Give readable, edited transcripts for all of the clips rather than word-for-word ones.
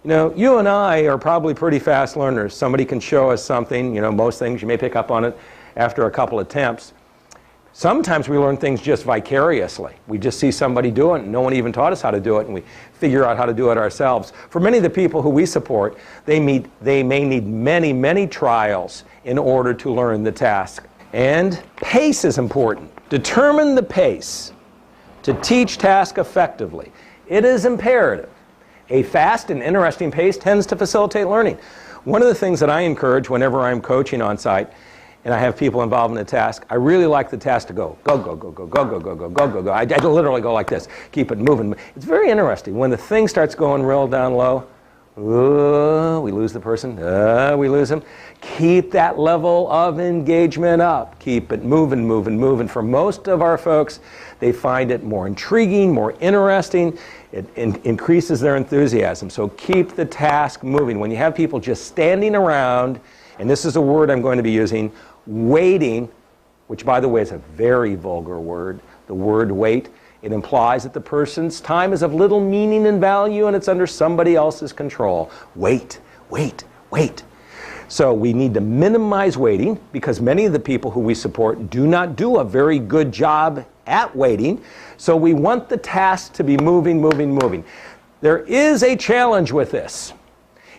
You know, you and I are probably pretty fast learners. Somebody can show us something, you know, most things you may pick up on it after a couple attempts. Sometimes we learn things just vicariously. We just see somebody do it and no one even taught us how to do it, and we figure out how to do it ourselves. For many of the people who we support, they may need many, many trials in order to learn the task. And pace is important. Determine the pace to teach task effectively. It is imperative. A fast and interesting pace tends to facilitate learning. One of the things that I encourage whenever I'm coaching on site and I have people involved in the task, I really like the task to go. Go, go, go, go, go, go, go, go, go, go, go. I literally go like this. Keep it moving. It's very interesting. When the thing starts going real down low, we lose the person. We lose him. Keep that level of engagement up. Keep it moving, moving, moving. For most of our folks, they find it more intriguing, more interesting. It increases their enthusiasm. So keep the task moving. When you have people just standing around, and this is a word I'm going to be using, waiting, which by the way is a very vulgar word, the word wait. It implies that the person's time is of little meaning and value and it's under somebody else's control. Wait, wait, wait. So we need to minimize waiting because many of the people who we support do not do a very good job at waiting. So we want the task to be moving, moving, moving. There is a challenge with this.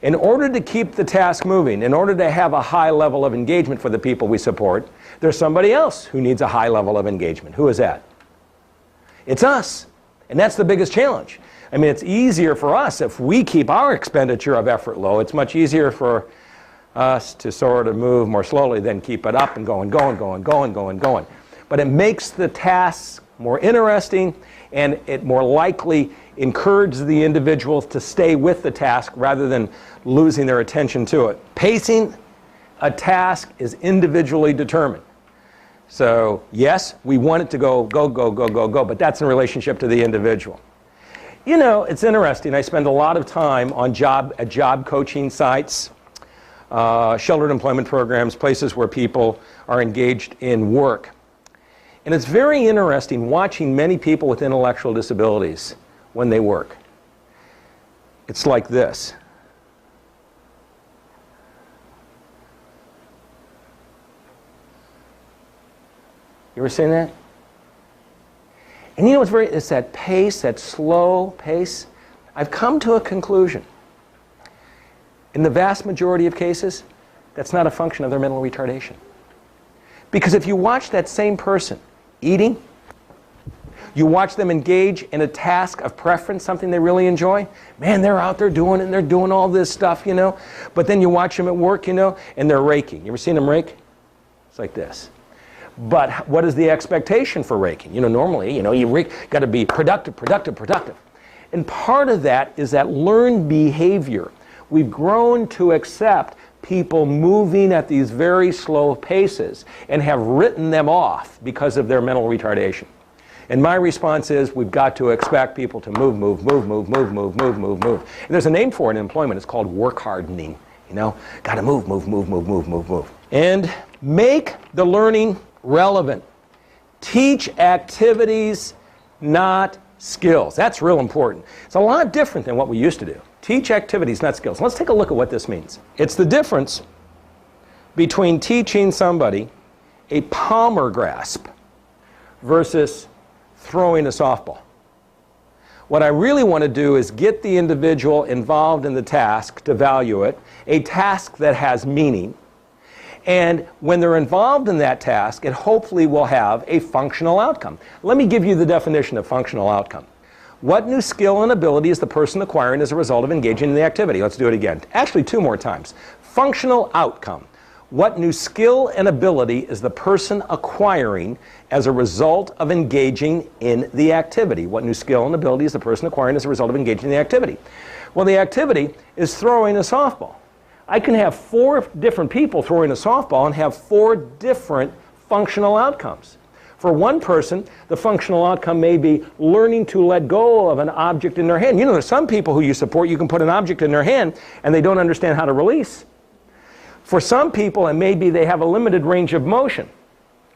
In order to keep the task moving, in order to have a high level of engagement for the people we support, there's somebody else who needs a high level of engagement. Who is that? It's us. And that's the biggest challenge. I mean, it's easier for us if we keep our expenditure of effort low. It's much easier for us to sort of move more slowly than keep it up and going, going, going, going, going, going. But it makes the task more interesting, and it more likely encourages the individuals to stay with the task rather than losing their attention to it. Pacing a task is individually determined. So yes, we want it to go, go, go, go, go, go, but that's in relationship to the individual. You know, it's interesting. I spend a lot of time on job coaching sites, sheltered employment programs, places where people are engaged in work. And it's very interesting watching many people with intellectual disabilities when they work. It's like this. You ever seen that? And you know, it's that pace, that slow pace. I've come to a conclusion. In the vast majority of cases, that's not a function of their mental retardation. Because if you watch that same person eating, you watch them engage in a task of preference, something they really enjoy, man, they're out there doing it and they're doing all this stuff, you know. But then you watch them at work, you know, and they're raking. You ever seen them rake? It's like this. But what is the expectation for raking? You know, normally, you know, you got to be productive, productive, productive. And part of that is that learned behavior. We've grown to accept people moving at these very slow paces and have written them off because of their mental retardation. And my response is we've got to expect people to move, move, move, move, move, move, move, move, move. And there's a name for it in employment. It's called work hardening. You know, got to move, move, move, move, move, move, move. And make the learning relevant. Teach activities, not skills. That's real important. It's a lot different than what we used to do. Teach activities, not skills. Let's take a look at what this means. It's the difference between teaching somebody a palmer grasp versus throwing a softball. What I really want to do is get the individual involved in the task to value it, a task that has meaning. And when they're involved in that task, it hopefully will have a functional outcome. Let me give you the definition of functional outcome. What new skill and ability is the person acquiring as a result of engaging in the activity? Let's do it again. Actually, 2 more times. Functional outcome. What new skill and ability is the person acquiring as a result of engaging in the activity? What new skill and ability is the person acquiring as a result of engaging in the activity? Well, the activity is throwing a softball. I can have 4 different people throwing a softball and have 4 different functional outcomes. For one person, the functional outcome may be learning to let go of an object in their hand. You know, there's some people who you support, you can put an object in their hand and they don't understand how to release. For some people, it may be they have a limited range of motion.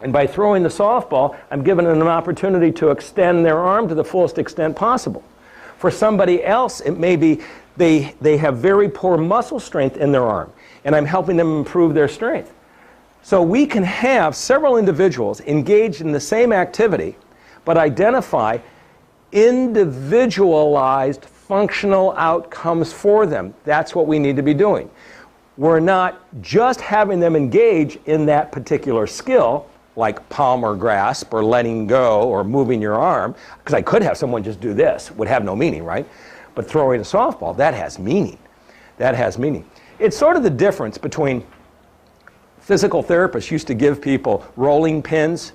And by throwing the softball, I'm giving them an opportunity to extend their arm to the fullest extent possible. For somebody else, it may be they have very poor muscle strength in their arm, and I'm helping them improve their strength. So we can have several individuals engaged in the same activity, but identify individualized functional outcomes for them. That's what we need to be doing. We're not just having them engage in that particular skill, like palm or grasp or letting go or moving your arm, because I could have someone just do this, would have no meaning, right? But throwing a softball, that has meaning. That has meaning. It's sort of the difference between physical therapists used to give people rolling pins,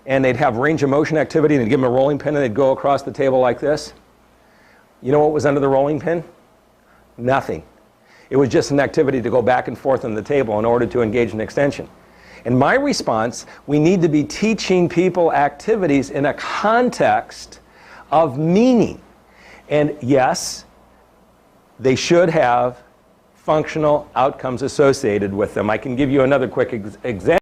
and they'd have range of motion activity, and they'd give them a rolling pin, and they'd go across the table like this. You know what was under the rolling pin? Nothing. It was just an activity to go back and forth on the table in order to engage in extension. In my response, we need to be teaching people activities in a context of meaning. And yes, they should have functional outcomes associated with them. I can give you another quick example.